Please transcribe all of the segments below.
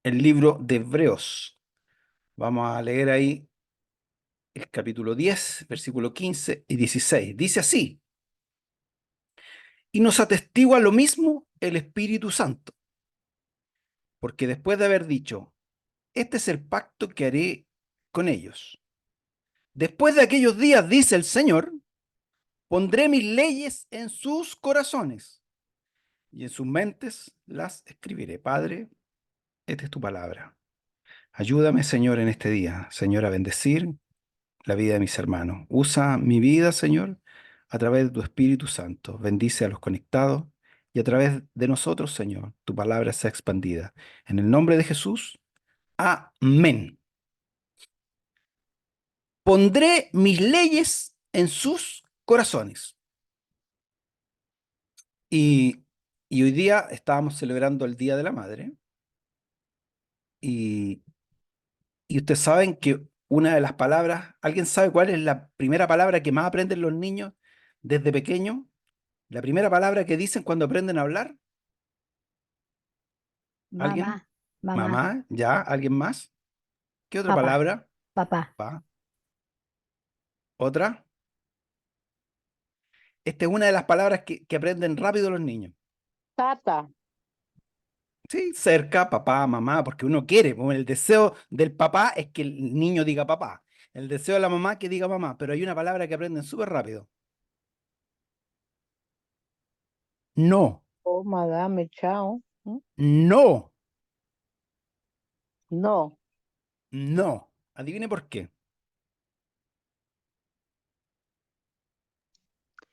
el libro de Hebreos. Vamos a leer ahí el capítulo 10, versículo 15 y 16. Dice así: y nos atestigua lo mismo el Espíritu Santo, porque después de haber dicho, este es el pacto que haré con ellos. Después de aquellos días, dice el Señor, pondré mis leyes en sus corazones y en sus mentes las escribiré. Padre, esta es tu palabra. Ayúdame, Señor, en este día, Señor, a bendecir la vida de mis hermanos. Usa mi vida, Señor, a través de tu Espíritu Santo. Bendice a los conectados y a través de nosotros, Señor, tu palabra sea expandida. En el nombre de Jesús, amén. Pondré mis leyes en sus corazones. Y, y hoy día estábamos celebrando el Día de la Madre y, y ustedes saben que una de las palabras, ¿alguien sabe cuál es la primera palabra que más aprenden los niños desde pequeños? La primera palabra que dicen cuando aprenden a hablar. Mamá, ¿Alguien? mamá, Mamá, ¿ya? ¿Alguien más? ¿Qué otra papá, palabra? papá. Pa. ¿Otra? Esta es una de las palabras que aprenden rápido los niños. Tata, Sí, cerca, papá, mamá, porque uno quiere. Bueno, el deseo del papá es que el niño diga papá. El deseo de la mamá que diga mamá. Pero hay una palabra que aprenden súper rápido. No, oh, madame, chao. no, No, no. Adivine por qué.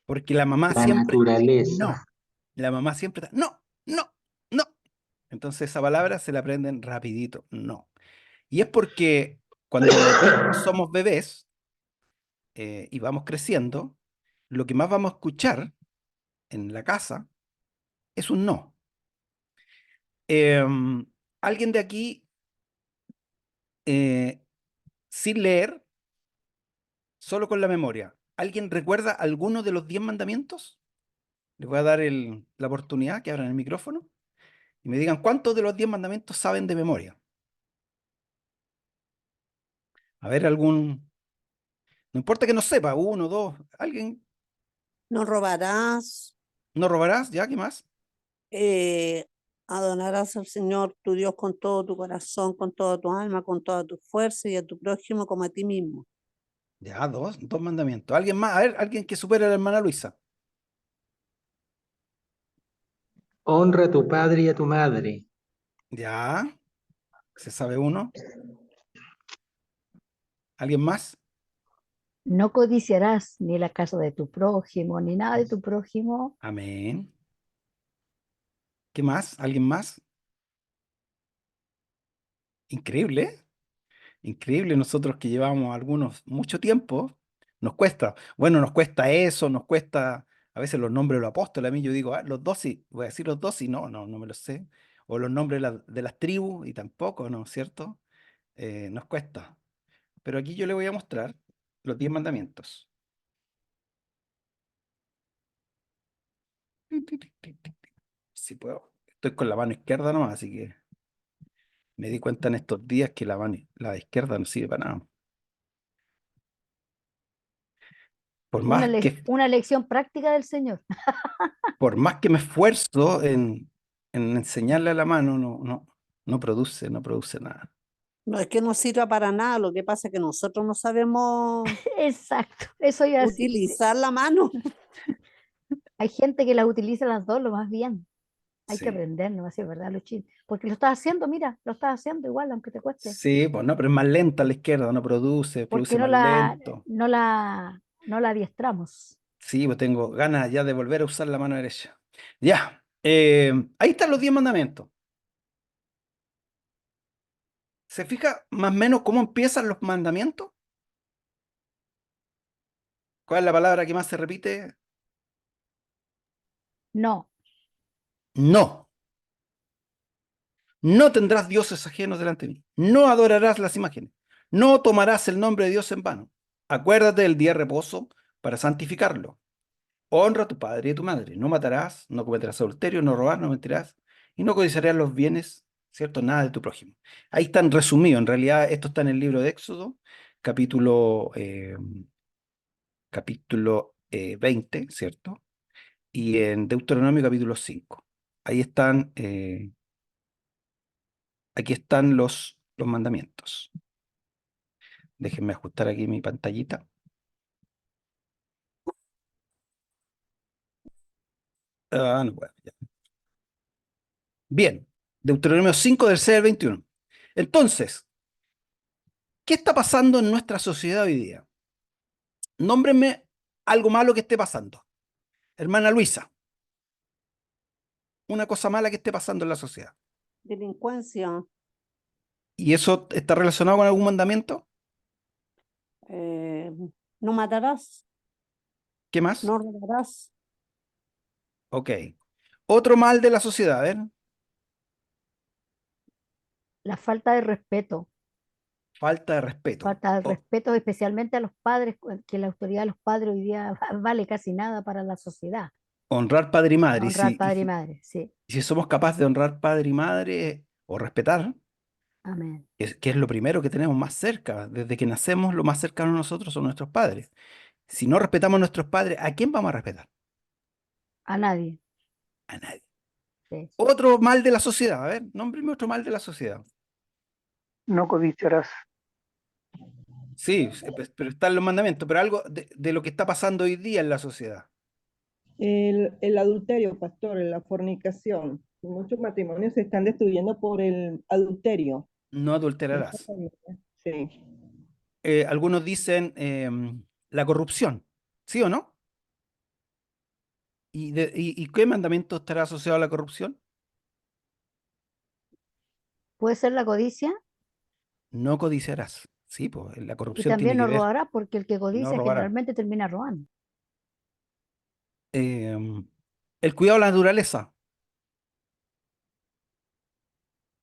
Porque la mamá La siempre, naturaleza. no. La mamá siempre está, no, no, no. Entonces esa palabra se la aprenden rapidito, no. Y es porque cuando somos bebés y vamos creciendo, lo que más vamos a escuchar en la casa es un no. ¿Alguien de aquí, eh, sin leer, solo con la memoria, alguien recuerda alguno de los 10 mandamientos? Les voy a dar la oportunidad que abran el micrófono y me digan cuántos de los 10 mandamientos saben de memoria. A ver, no importa que no sepa, uno, dos, alguien, No robarás, no robarás, ¿ya? ¿Qué más? eh, adorarás al Señor tu Dios con todo tu corazón, con toda tu alma, con toda tu fuerza y a tu prójimo como a ti mismo. Ya, dos mandamientos. ¿Alguien más? A ver, alguien que supere a la hermana Luisa. Honra a tu padre y a tu madre. Ya, se sabe uno. ¿Alguien más? No codiciarás ni la casa de tu prójimo, ni nada de tu prójimo. Amén. ¿Qué más? ¿Alguien más? Increíble, ¿eh? Increíble, nosotros que llevamos algunos mucho tiempo, nos cuesta. Bueno, nos cuesta eso, nos cuesta a veces los nombres de los apóstoles. A mí yo digo, los 12, voy a decir los 12 y no me los sé. O los nombres de las tribus y tampoco, ¿no es cierto? Nos cuesta. Pero aquí yo le voy a mostrar los 10 mandamientos. Si puedo. Estoy con la mano izquierda nomás, así que me di cuenta en estos días que la izquierda no sirve para nada. Por Una, más que, una lección práctica del Señor. por más que me esfuerzo en enseñarle a la mano, no produce nada. No es que no sirva para nada, lo que pasa es que nosotros no sabemos Exacto, eso iba a decir. utilizar la mano. Hay gente que las utiliza las dos lo más bien. Hay que Sí. aprender, ¿no? Así es verdad, Luchín. Porque lo estás haciendo, mira, lo estás haciendo igual, aunque te cueste. Sí, pues no, pero es más lenta a la izquierda, no produce Porque más lento. no la adiestramos. Sí, pues tengo ganas ya de volver a usar la mano derecha. Ya, ahí están los 10 mandamientos. ¿Se fija más o menos cómo empiezan los mandamientos? ¿Cuál es la palabra que más se repite? No, No. No tendrás dioses ajenos delante de mí. No adorarás las imágenes. No tomarás el nombre de Dios en vano. Acuérdate del día de reposo para santificarlo. Honra a tu padre y a tu madre. No matarás, no cometerás adulterio, no robarás, no mentirás y no codiciarás los bienes ¿cierto? Nada de tu prójimo. Ahí están resumidos. En realidad, esto está en el libro de Éxodo, capítulo, capítulo 20, ¿cierto? Y en Deuteronomio, capítulo 5. Ahí están, aquí están los mandamientos. Déjenme ajustar aquí mi pantallita. Ah, no puedo, ya. Bien, Deuteronomio 5 del 6 al 21. Entonces, ¿qué está pasando en nuestra sociedad hoy día? Nómbrenme algo malo que esté pasando. Hermana Luisa, una cosa mala que esté pasando en la sociedad. Delincuencia, ¿Y eso está relacionado con algún mandamiento? eh, no matarás, ¿Qué más? no robarás, Ok. Otro mal de la sociedad, a ver. La falta de respeto. Falta de respeto. Falta de respeto especialmente a los padres, que la autoridad de los padres hoy día vale casi nada para la sociedad. Honrar padre y madre. Honrar padre y madre, sí. Y si somos capaces de honrar padre y madre o respetar, Amén. que es lo primero que tenemos más cerca. Desde que nacemos, lo más cercano a nosotros son nuestros padres. Si no respetamos a nuestros padres, ¿a quién vamos a respetar? A nadie. A nadie. Sí. Otro mal de la sociedad. A ver, nómbreme otro mal de la sociedad. No codiciarás. Sí, pero están los mandamientos, pero algo de lo que está pasando hoy día en la sociedad. El adulterio, pastor, la fornicación. Muchos matrimonios se están destruyendo por el adulterio. No en la adulterarás. familia. Sí. Algunos dicen la corrupción, ¿sí o no? ¿Y qué mandamiento estará asociado a la corrupción? Puede ser la codicia No codiciarás. Sí, pues la y corrupción tiene también que no ver, robará porque el que no codicia robarás. generalmente termina robando. El cuidado de la naturaleza,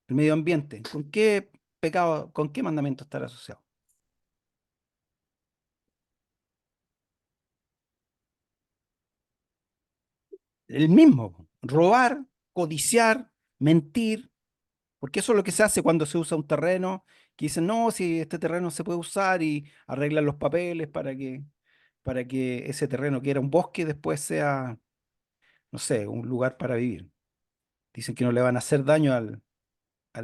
el medio ambiente, ¿con qué pecado, con qué mandamiento estará asociado? El mismo, po. Robar, codiciar, mentir, porque eso es lo que se hace cuando se usa un terreno, que dicen, no, si este terreno se puede usar y arreglan los papeles para que ese terreno que era un bosque después sea, no sé, un lugar para vivir. Dicen que no le van a hacer daño al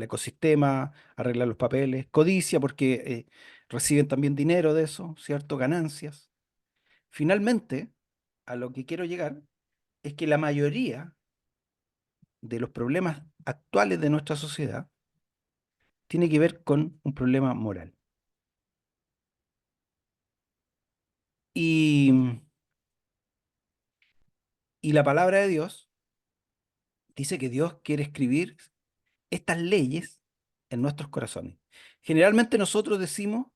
ecosistema, arreglar los papeles, codicia porque reciben también dinero de eso, ¿cierto? Ganancias. Finalmente, a lo que quiero llegar es que la mayoría de los problemas actuales de nuestra sociedad tiene que ver con un problema moral. Y, y la palabra de Dios dice que Dios quiere escribir estas leyes en nuestros corazones. Generalmente nosotros decimos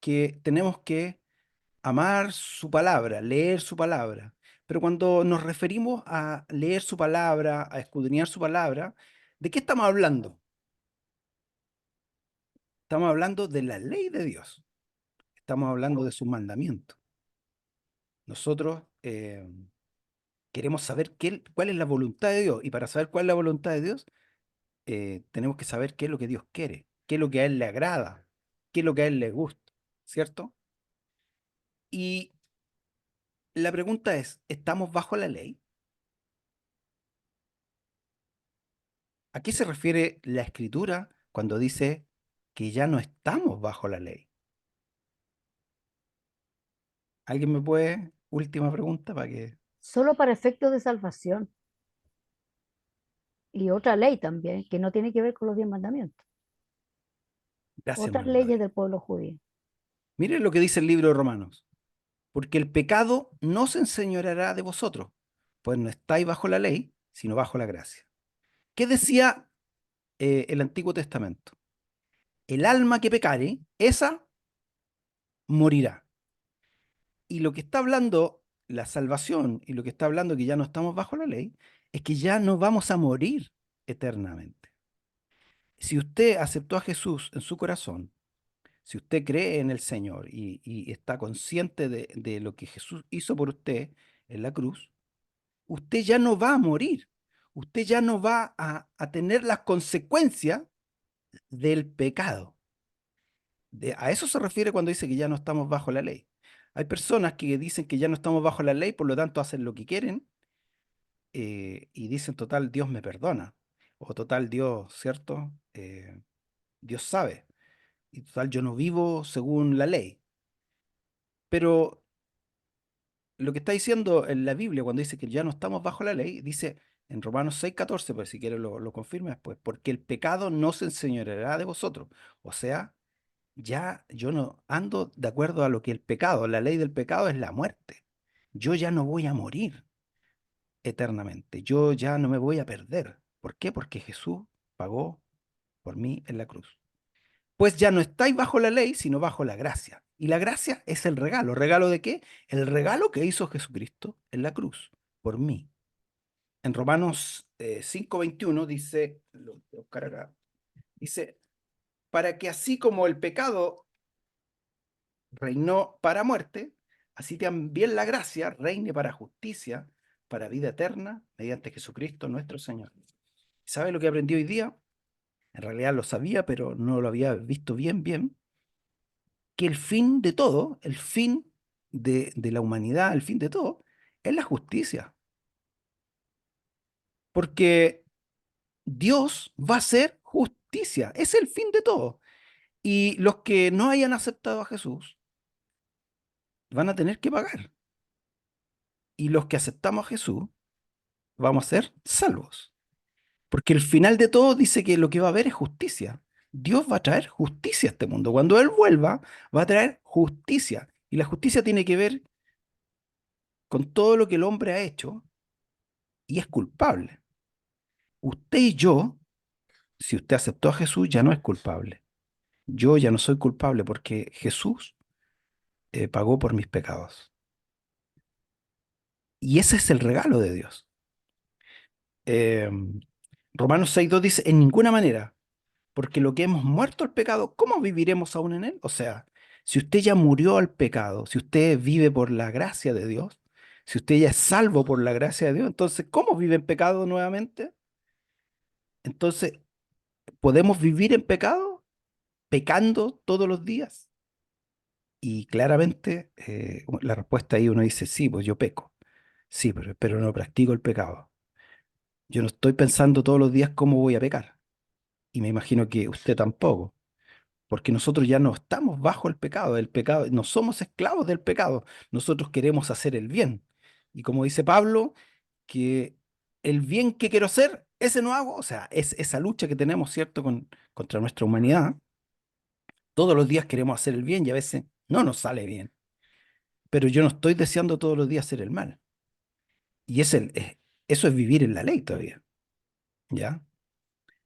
que tenemos que amar su palabra, leer su palabra, pero cuando nos referimos a leer su palabra, a escudriñar su palabra, ¿de qué estamos hablando? Estamos hablando de la ley de Dios, estamos hablando de sus mandamientos. Nosotros queremos saber cuál es la voluntad de Dios, y para saber cuál es la voluntad de Dios, tenemos que saber qué es lo que Dios quiere, qué es lo que a Él le agrada, qué es lo que a Él le gusta, ¿cierto? Y la pregunta es, ¿estamos bajo la ley? ¿A qué se refiere la Escritura cuando dice que ya no estamos bajo la ley? ¿Alguien me puede? Última pregunta para que... Solo para efectos de salvación. Y otra ley también, que no tiene que ver con los 10 mandamientos. Gracias, Otras hermano leyes Gabriel. del pueblo judío. Miren lo que dice el libro de Romanos. Porque el pecado no se enseñoreará de vosotros, pues no estáis bajo la ley, sino bajo la gracia. ¿Qué decía el Antiguo Testamento? El alma que pecare, esa morirá. Y lo que está hablando la salvación y lo que está hablando que ya no estamos bajo la ley, es que ya no vamos a morir eternamente. Si usted aceptó a Jesús en su corazón, si usted cree en el Señor y está consciente de lo que Jesús hizo por usted en la cruz, usted ya no va a morir. usted ya no va a tener las consecuencias del pecado. A eso se refiere cuando dice que ya no estamos bajo la ley. Hay personas que dicen que ya no estamos bajo la ley, por lo tanto hacen lo que quieren y dicen, total, Dios me perdona. O total, Dios, ¿cierto? Dios sabe. Y total, yo no vivo según la ley. Pero lo que está diciendo en la Biblia, cuando dice que ya no estamos bajo la ley, dice en Romanos 6:14, pues si quiere lo confirma después, porque el pecado no se enseñoreará de vosotros. O sea, ya yo no ando de acuerdo a lo que el pecado, la ley del pecado es la muerte. Yo ya no voy a morir eternamente. Yo ya no me voy a perder. ¿Por qué? Porque Jesús pagó por mí en la cruz. Pues ya no estáis bajo la ley, sino bajo la gracia. Y la gracia es el regalo. ¿Regalo de qué? El regalo que hizo Jesucristo en la cruz, por mí. En Romanos 5:21 dice, lo voy a buscar acá, dice, para que así como el pecado reinó para muerte, así también la gracia reine para justicia, para vida eterna, mediante Jesucristo nuestro Señor. ¿Sabe lo que aprendí hoy día? En realidad lo sabía, pero no lo había visto bien, que el fin de todo, el fin de la humanidad, el fin de todo, es la justicia. Porque Dios va a hacer justicia, es el fin de todo. Y los que no hayan aceptado a Jesús van a tener que pagar. Y los que aceptamos a Jesús vamos a ser salvos. Porque el final de todo dice que lo que va a haber es justicia. Dios va a traer justicia a este mundo. Cuando Él vuelva, va a traer justicia. Y la justicia tiene que ver con todo lo que el hombre ha hecho y es culpable. Usted y yo, si usted aceptó a Jesús, ya no es culpable. Yo ya no soy culpable porque Jesús pagó por mis pecados. Y ese es el regalo de Dios. Eh, Romanos 6:2 dice, en ninguna manera, porque lo que hemos muerto al pecado, ¿cómo viviremos aún en él? O sea, si usted ya murió al pecado, si usted vive por la gracia de Dios, si usted ya es salvo por la gracia de Dios, entonces, ¿cómo vive en pecado nuevamente? Entonces, ¿podemos vivir en pecado? ¿Pecando todos los días? Y claramente la respuesta ahí uno dice, sí, pues yo peco. Sí, pero no practico el pecado. Yo no estoy pensando todos los días cómo voy a pecar. Y me imagino que usted tampoco. Porque nosotros ya no estamos bajo el pecado, no somos esclavos del pecado, nosotros queremos hacer el bien. Y como dice Pablo, que el bien que quiero hacer, ese no hago, o sea, es esa lucha que tenemos, ¿cierto?, contra nuestra humanidad. Todos los días queremos hacer el bien y a veces no nos sale bien, pero yo no estoy deseando todos los días hacer el mal. Y eso es vivir en la ley todavía, ¿ya?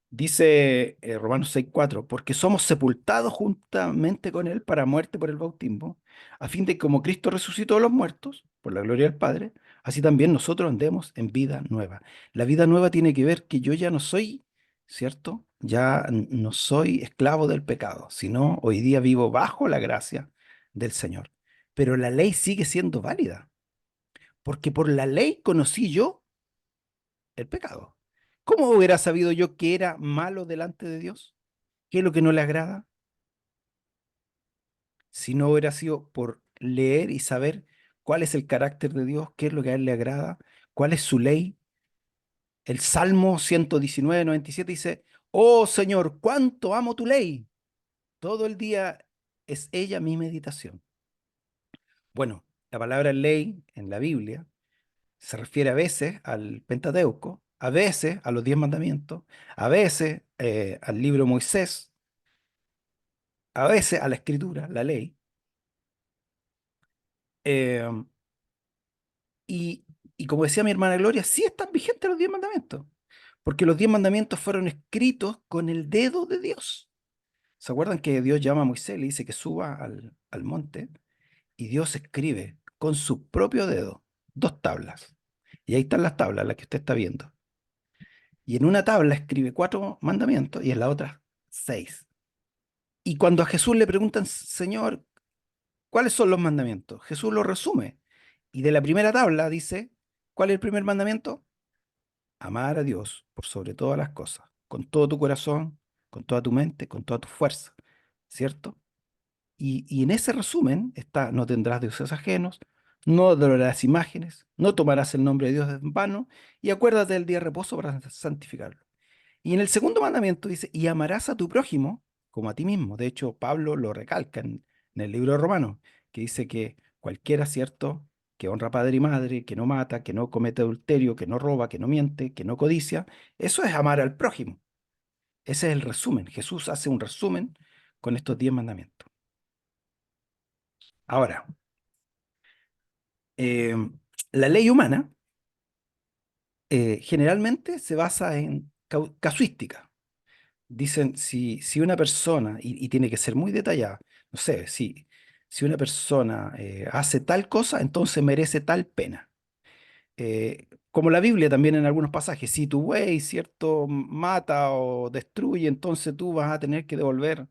Dice Romanos 6:4, porque somos sepultados juntamente con Él para muerte por el bautismo, a fin de que como Cristo resucitó de los muertos, por la gloria del Padre, así también nosotros andemos en vida nueva. La vida nueva tiene que ver que yo ya no soy, ¿cierto? Ya no soy esclavo del pecado, sino hoy día vivo bajo la gracia del Señor. Pero la ley sigue siendo válida, porque por la ley conocí yo el pecado. ¿Cómo hubiera sabido yo que era malo delante de Dios? ¿Qué es lo que no le agrada? Si no hubiera sido por leer y saber cuál es el carácter de Dios, qué es lo que a Él le agrada, cuál es su ley. El Salmo 119:97 dice, oh Señor, cuánto amo tu ley. Todo el día es ella mi meditación. Bueno, la palabra ley en la Biblia se refiere a veces al Pentateuco, a veces a los 10 mandamientos, a veces al libro de Moisés, a veces a la escritura, la ley. Eh, y como decía mi hermana Gloria, sí están vigentes los 10 mandamientos, porque los 10 mandamientos fueron escritos con el dedo de Dios. ¿Se acuerdan que Dios llama a Moisés, le dice que suba al monte? Y Dios escribe con su propio dedo 2 tablas. Y ahí están las tablas, las que usted está viendo. Y en una tabla escribe 4 mandamientos y en la otra 6. Y cuando a Jesús le preguntan, Señor, ¿cuáles son los mandamientos? Jesús los resume. Y de la primera tabla dice, ¿cuál es el primer mandamiento? amar a Dios por sobre todas las cosas, con todo tu corazón, con toda tu mente, con toda tu fuerza, ¿cierto? Y en ese resumen está, no tendrás dioses ajenos, no adorarás imágenes, no tomarás el nombre de Dios en vano, y acuérdate del día de reposo para santificarlo. Y en el segundo mandamiento dice, y amarás a tu prójimo como a ti mismo. De hecho, Pablo lo recalca en el libro de Romanos, que dice que cualquiera, ¿cierto?, que honra a padre y madre, que no mata, que no comete adulterio, que no roba, que no miente, que no codicia, eso es amar al prójimo. Ese es el resumen. Jesús hace un resumen con estos 10 mandamientos. Ahora, eh, la ley humana generalmente se basa en casuística. Dicen, si una persona, y tiene que ser muy detallada, no sé, si una persona hace tal cosa, entonces merece tal pena. Como la Biblia también en algunos pasajes, si tu buey, cierto, mata o destruye, entonces tú vas a tener que devolver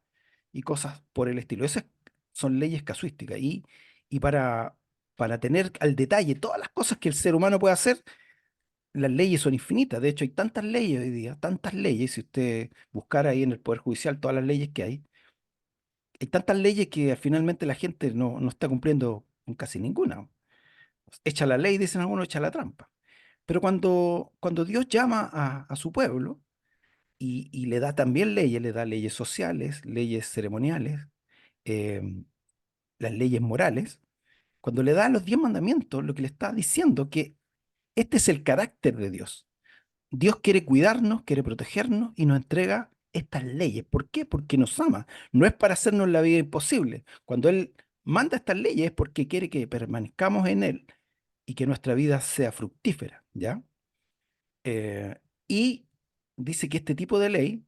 y cosas por el estilo. Esas son leyes casuísticas. Y para tener al detalle todas las cosas que el ser humano puede hacer, las leyes son infinitas. De hecho, hay tantas leyes hoy día, tantas leyes. Si usted buscara ahí en el Poder Judicial todas las leyes que hay tantas leyes que finalmente la gente no está cumpliendo con casi ninguna. Echa la ley, dicen algunos, echa la trampa. Pero cuando Dios llama a su pueblo y le da también leyes, le da leyes sociales, leyes ceremoniales, em, las leyes morales, cuando le da los 10 mandamientos, lo que le está diciendo que este es el carácter de Dios. Dios quiere cuidarnos, quiere protegernos y nos entrega estas leyes. ¿Por qué? Porque nos ama. No es para hacernos la vida imposible. Cuando Él manda estas leyes es porque quiere que permanezcamos en Él y que nuestra vida sea fructífera, ¿ya? Eh, y dice que este tipo de ley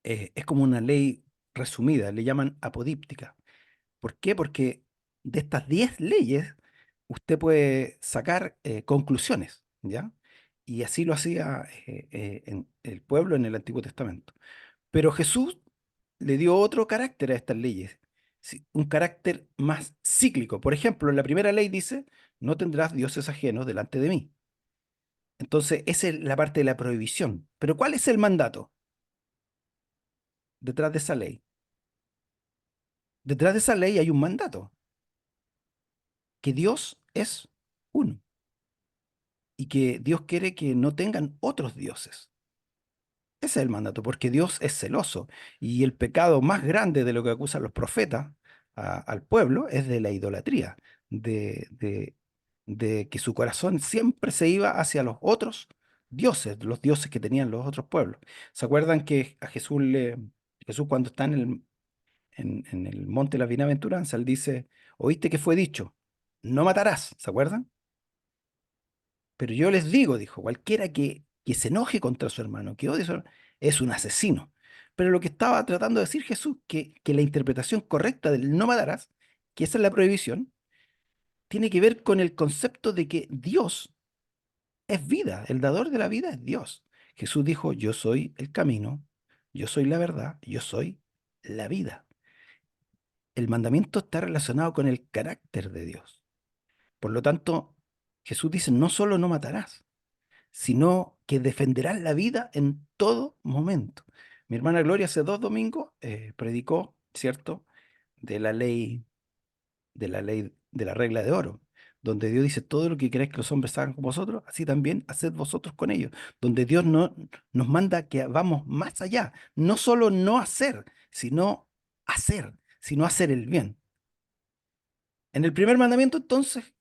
es como una ley resumida, le llaman apodíptica. ¿Por qué? Porque de estas 10 leyes usted puede sacar conclusiones, ¿ya? Y así lo hacía en el pueblo en el Antiguo Testamento. Pero Jesús le dio otro carácter a estas leyes, sí, un carácter más cíclico. Por ejemplo, la primera ley dice, no tendrás dioses ajenos delante de mí. Entonces, esa es la parte de la prohibición. Pero ¿cuál es el mandato detrás de esa ley? Detrás de esa ley hay un mandato, que Dios es uno y que Dios quiere que no tengan otros dioses. Ese es el mandato, porque Dios es celoso y el pecado más grande de lo que acusan los profetas al pueblo es de la idolatría, de, de, de que su corazón siempre se iba hacia los otros dioses, los dioses que tenían los otros pueblos. ¿Se acuerdan que a Jesús cuando está en el monte de la bienaventuranza, él dice, oíste que fue dicho, no matarás, ¿se acuerdan? Pero yo les digo, dijo, cualquiera que se enoje contra su hermano, que odie a su hermano, es un asesino. Pero lo que estaba tratando de decir Jesús, que la interpretación correcta del no matarás, que esa es la prohibición, tiene que ver con el concepto de que Dios es vida, el dador de la vida es Dios. Jesús dijo, yo soy el camino, yo soy la verdad, yo soy la vida. El mandamiento está relacionado con el carácter de Dios. Por lo tanto, Jesús dice, no solo no matarás, sino que defenderás la vida en todo momento. Mi hermana Gloria hace 2 domingos predicó, ¿cierto?, de la ley, de la regla de oro, donde Dios dice, todo lo que queréis que los hombres hagan con vosotros, así también haced vosotros con ellos, donde Dios no, nos manda que vamos más allá, no solo no hacer, sino hacer el bien. En el primer mandamiento, entonces,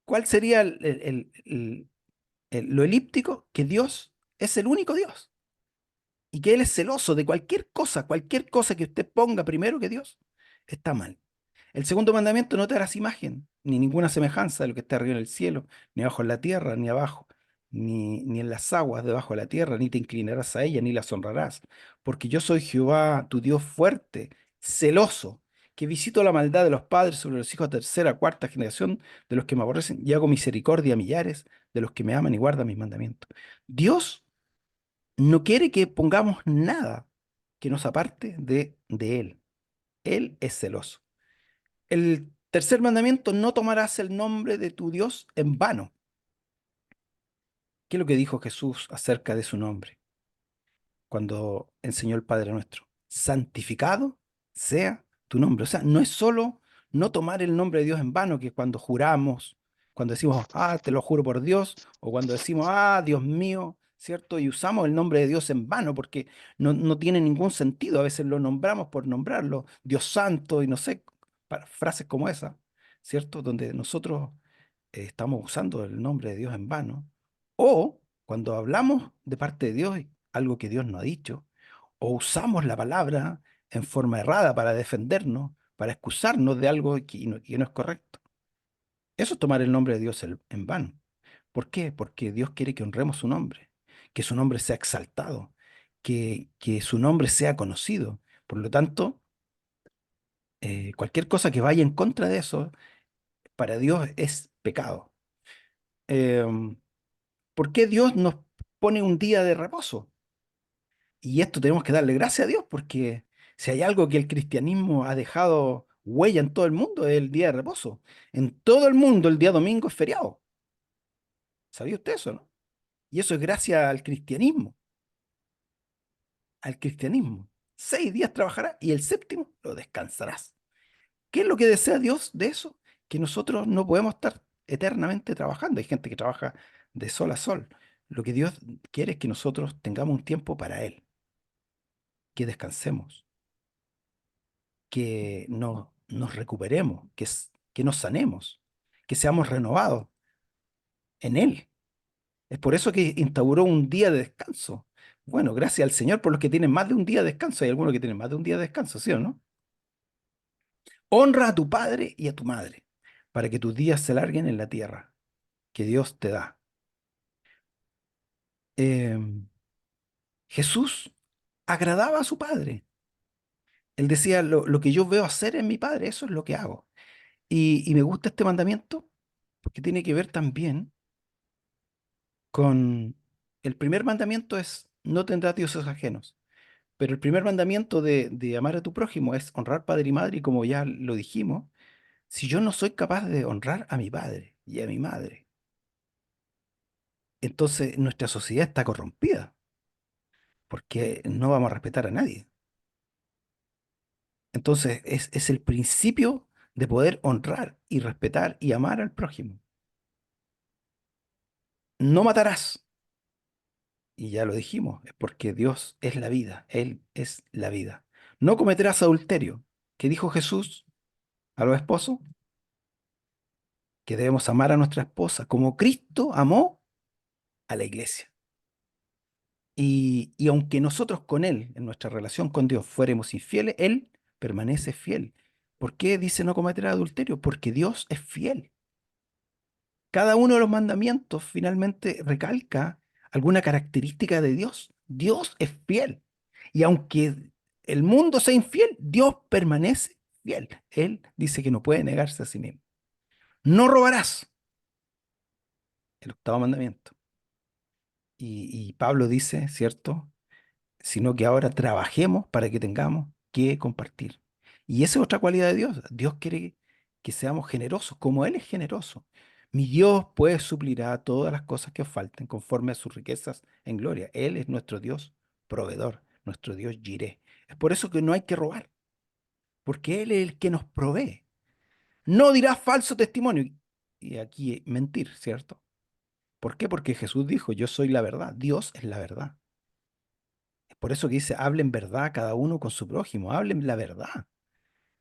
¿cuál sería lo elíptico? Que Dios es el único Dios y que Él es celoso de cualquier cosa que usted ponga primero que Dios, está mal. El segundo mandamiento, no te harás imagen, ni ninguna semejanza de lo que está arriba en el cielo, ni abajo en la tierra, ni abajo, ni en las aguas debajo de la tierra, ni te inclinarás a ella, ni las honrarás, porque yo soy Jehová, tu Dios fuerte, celoso, que visito la maldad de los padres sobre los hijos de tercera, cuarta generación de los que me aborrecen, y hago misericordia a millares de los que me aman y guardan mis mandamientos. Dios no quiere que pongamos nada que nos aparte de Él. Él es celoso. El tercer mandamiento, no tomarás el nombre de tu Dios en vano. ¿Qué es lo que dijo Jesús acerca de su nombre cuando enseñó el Padre Nuestro? Santificado sea tu nombre. O sea, no es solo no tomar el nombre de Dios en vano, que cuando juramos, cuando decimos, ah, te lo juro por Dios, o cuando decimos, ah, Dios mío, ¿cierto? Y usamos el nombre de Dios en vano porque no tiene ningún sentido. A veces lo nombramos por nombrarlo, Dios santo, y no sé, frases como esa, ¿cierto? Donde nosotros estamos usando el nombre de Dios en vano. O cuando hablamos de parte de Dios, algo que Dios no ha dicho, o usamos la palabra en forma errada para defendernos, para excusarnos de algo que no es correcto. Eso es tomar el nombre de Dios en vano. ¿Por qué? Porque Dios quiere que honremos su nombre, que su nombre sea exaltado, que su nombre sea conocido. Por lo tanto, cualquier cosa que vaya en contra de eso, para Dios es pecado. Em, ¿Por qué Dios nos pone un día de reposo? Y esto tenemos que darle gracias a Dios, porque si hay algo que el cristianismo ha dejado huella en todo el mundo, es el día de reposo. En todo el mundo el día domingo es feriado. ¿Sabía usted eso, no? Y eso es gracias al cristianismo. Al cristianismo. 6 días trabajarás y el séptimo lo descansarás. ¿Qué es lo que desea Dios de eso? Que nosotros no podemos estar eternamente trabajando. Hay gente que trabaja de sol a sol. Lo que Dios quiere es que nosotros tengamos un tiempo para Él, que descansemos, que nos recuperemos, que nos sanemos, que seamos renovados en Él. Es por eso que instauró un día de descanso. Bueno, gracias al Señor por los que tienen más de un día de descanso. Hay algunos que tienen más de un día de descanso, ¿sí o no? Honra a tu padre y a tu madre, para que tus días se alarguen en la tierra que Dios te da. Em, Jesús agradaba a su padre. Él decía, lo que yo veo hacer en mi padre, eso es lo que hago. Y me gusta este mandamiento porque tiene que ver también con... El primer mandamiento es, no tendrás dioses ajenos. Pero el primer mandamiento de amar a tu prójimo es honrar padre y madre, y como ya lo dijimos, si yo no soy capaz de honrar a mi padre y a mi madre, entonces nuestra sociedad está corrompida, porque no vamos a respetar a nadie. Entonces es el principio de poder honrar y respetar y amar al prójimo. No matarás. Y ya lo dijimos, es porque Dios es la vida, Él es la vida. No cometerás adulterio. ¿Qué dijo Jesús a los esposos? Que debemos amar a nuestra esposa como Cristo amó a la iglesia. Y aunque nosotros con Él, en nuestra relación con Dios, fuéramos infieles, Él permanece fiel. ¿Por qué dice no cometer adulterio? Porque Dios es fiel. Cada uno de los mandamientos finalmente recalca alguna característica de Dios. Dios es fiel. Y aunque el mundo sea infiel, Dios permanece fiel. Él dice que no puede negarse a sí mismo. No robarás, el octavo mandamiento. Y Pablo dice, ¿cierto? Sino que ahora trabajemos para que tengamos que compartir. Y esa es otra cualidad de Dios. Dios quiere que seamos generosos, como Él es generoso. Mi Dios pues suplirá todas las cosas que os falten conforme a sus riquezas en gloria. Él es nuestro Dios proveedor, nuestro Dios Jireh. Es por eso que no hay que robar, porque Él es el que nos provee. No dirás falso testimonio. Y aquí mentir, ¿cierto? ¿Por qué? Porque Jesús dijo, yo soy la verdad, Dios es la verdad. Es por eso que dice, hablen verdad cada uno con su prójimo, hablen la verdad.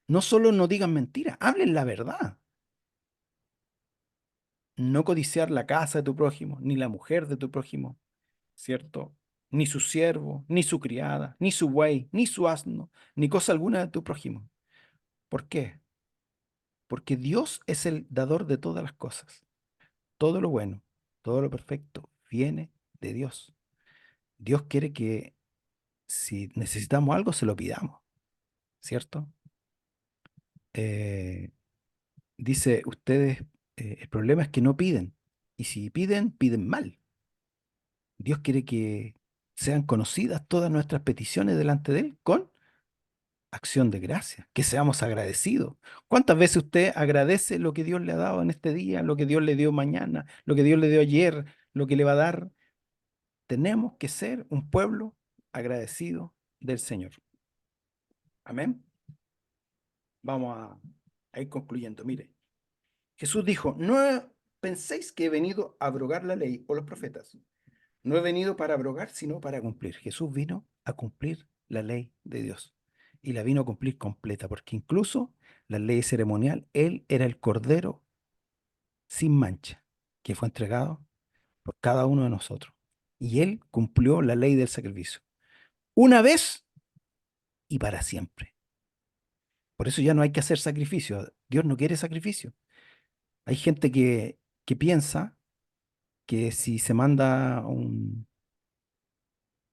No solo no digan mentiras, hablen la verdad. No codiciar la casa de tu prójimo, ni la mujer de tu prójimo, ¿cierto? Ni su siervo, ni su criada, ni su buey, ni su asno, ni cosa alguna de tu prójimo. ¿Por qué? Porque Dios es el dador de todas las cosas. Todo lo bueno, todo lo perfecto viene de Dios. Dios quiere que si necesitamos algo, se lo pidamos, ¿cierto? Eh, Dice, ustedes, el problema es que no piden. Y si piden, piden mal. Dios quiere que sean conocidas todas nuestras peticiones delante de Él con acción de gracia, que seamos agradecidos. ¿Cuántas veces usted agradece lo que Dios le ha dado en este día, lo que Dios le dio mañana, lo que Dios le dio ayer, lo que le va a dar. Tenemos que ser un pueblo agradecido del Señor. Amén. Vamos a ir concluyendo. Mire, Jesús dijo, no penséis que he venido a abrogar la ley o los profetas. No he venido para abrogar, sino para cumplir. Jesús vino a cumplir la ley de Dios. Y la vino a cumplir completa, porque incluso la ley ceremonial, Él era el Cordero sin mancha, que fue entregado por cada uno de nosotros. Y Él cumplió la ley del sacrificio. Una vez y para siempre. Por eso ya no hay que hacer sacrificio. Dios no quiere sacrificio. Hay gente que piensa que si se manda un,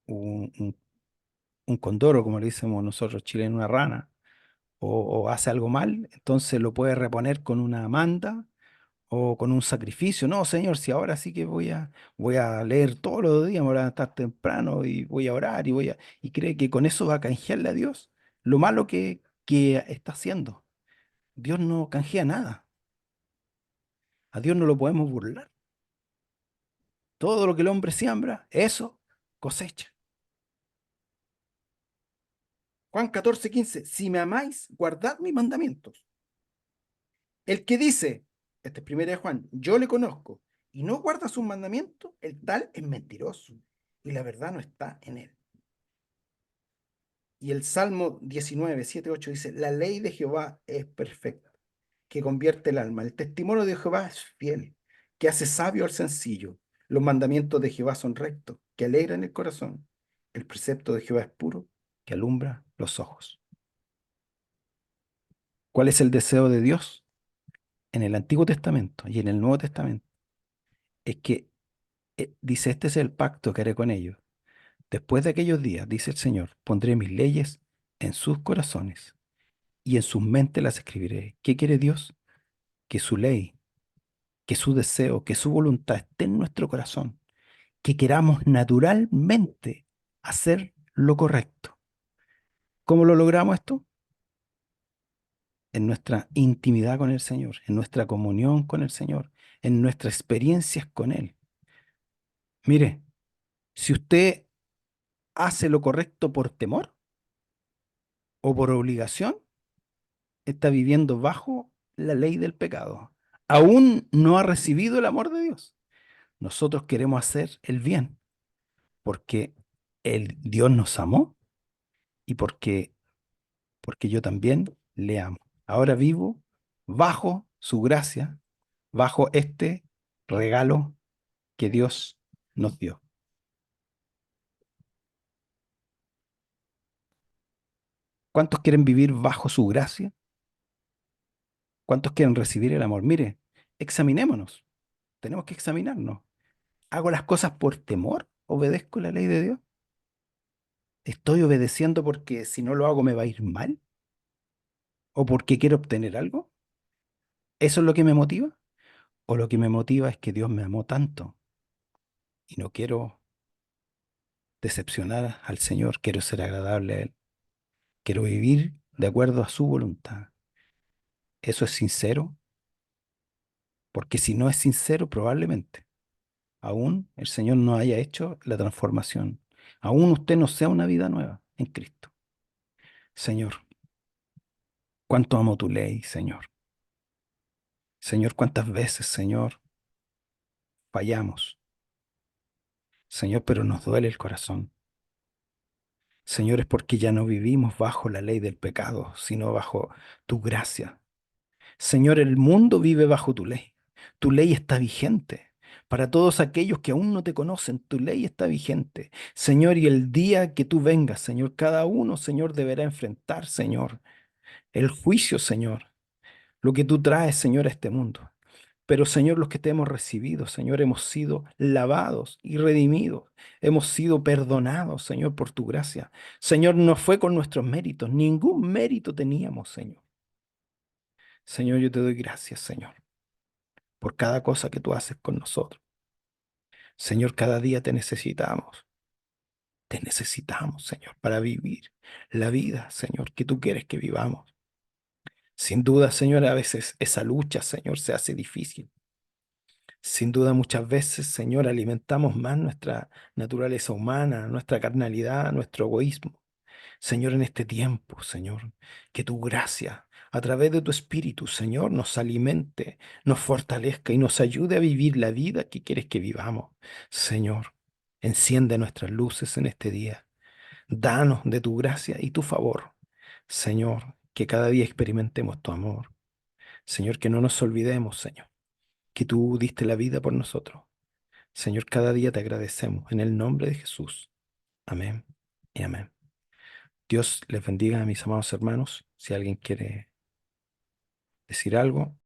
un, un condoro, como le decimos nosotros chilenos, una rana, o hace algo mal, entonces lo puede reponer con una manda o con un sacrificio. No, Señor, si ahora sí que voy a leer todos los días, me voy a levantar temprano y voy a orar y cree que con eso va a canjearle a Dios lo malo que está haciendo. Dios no canjea nada. A Dios no lo podemos burlar. Todo lo que el hombre siembra, eso cosecha. Juan 14:15, si me amáis, guardad mis mandamientos. El que dice, este es 1 de Juan, yo le conozco y no guarda sus mandamientos, el tal es mentiroso y la verdad no está en él. Y el Salmo 19:7-8 dice, la ley de Jehová es perfecta, que convierte el alma. El testimonio de Jehová es fiel, que hace sabio al sencillo. Los mandamientos de Jehová son rectos, que alegran el corazón. El precepto de Jehová es puro, que alumbra los ojos. ¿Cuál es el deseo de Dios? En el Antiguo Testamento y en el Nuevo Testamento. Es que, dice, este es el pacto que haré con ellos. Después de aquellos días, dice el Señor, pondré mis leyes en sus corazones y en sus mentes las escribiré. ¿Qué quiere Dios? Que su ley, que su deseo, que su voluntad esté en nuestro corazón, que queramos naturalmente hacer lo correcto. ¿Cómo lo logramos esto? En nuestra intimidad con el Señor, en nuestra comunión con el Señor, en nuestras experiencias con Él. Mire, si usted hace lo correcto por temor o por obligación, está viviendo bajo la ley del pecado. Aún no ha recibido el amor de Dios. Nosotros queremos hacer el bien porque Dios nos amó y porque yo también le amo. Ahora vivo bajo su gracia, bajo este regalo que Dios nos dio. ¿Cuántos quieren vivir bajo su gracia? ¿Cuántos quieren recibir el amor? Mire, examinémonos. Tenemos que examinarnos. ¿Hago las cosas por temor? ¿Obedezco la ley de Dios? ¿Estoy obedeciendo porque si no lo hago me va a ir mal? ¿O porque quiero obtener algo? ¿Eso es lo que me motiva? ¿O lo que me motiva es que Dios me amó tanto y no quiero decepcionar al Señor, quiero ser agradable a Él, quiero vivir de acuerdo a su voluntad? ¿Eso es sincero? Porque si no es sincero, probablemente aún el Señor no haya hecho la transformación. Aún usted no sea una vida nueva en Cristo. Señor, cuánto amo tu ley, Señor. Señor, cuántas veces, Señor, fallamos. Señor, pero nos duele el corazón. Señor, es porque ya no vivimos bajo la ley del pecado, sino bajo tu gracia. Señor, el mundo vive bajo tu ley. Tu ley está vigente. Para todos aquellos que aún no te conocen, tu ley está vigente. Señor, y el día que tú vengas, Señor, cada uno, Señor, deberá enfrentar, Señor, el juicio, Señor, lo que tú traes, Señor, a este mundo. Pero, Señor, los que te hemos recibido, Señor, hemos sido lavados y redimidos. Hemos sido perdonados, Señor, por tu gracia. Señor, no fue con nuestros méritos. Ningún mérito teníamos, Señor. Señor, yo te doy gracias, Señor, por cada cosa que tú haces con nosotros. Señor, cada día te necesitamos. Te necesitamos, Señor, para vivir la vida, Señor, que tú quieres que vivamos. Sin duda, Señor, a veces esa lucha, Señor, se hace difícil. Sin duda muchas veces, Señor, alimentamos más nuestra naturaleza humana, nuestra carnalidad, nuestro egoísmo. Señor, en este tiempo, Señor, que tu gracia, a través de tu Espíritu, Señor, nos alimente, nos fortalezca y nos ayude a vivir la vida que quieres que vivamos. Señor, enciende nuestras luces en este día. Danos de tu gracia y tu favor. Señor, que cada día experimentemos tu amor. Señor, que no nos olvidemos, Señor, que tú diste la vida por nosotros. Señor, cada día te agradecemos en el nombre de Jesús. Amén y amén. Dios les bendiga a mis amados hermanos. Si alguien quiere decir algo.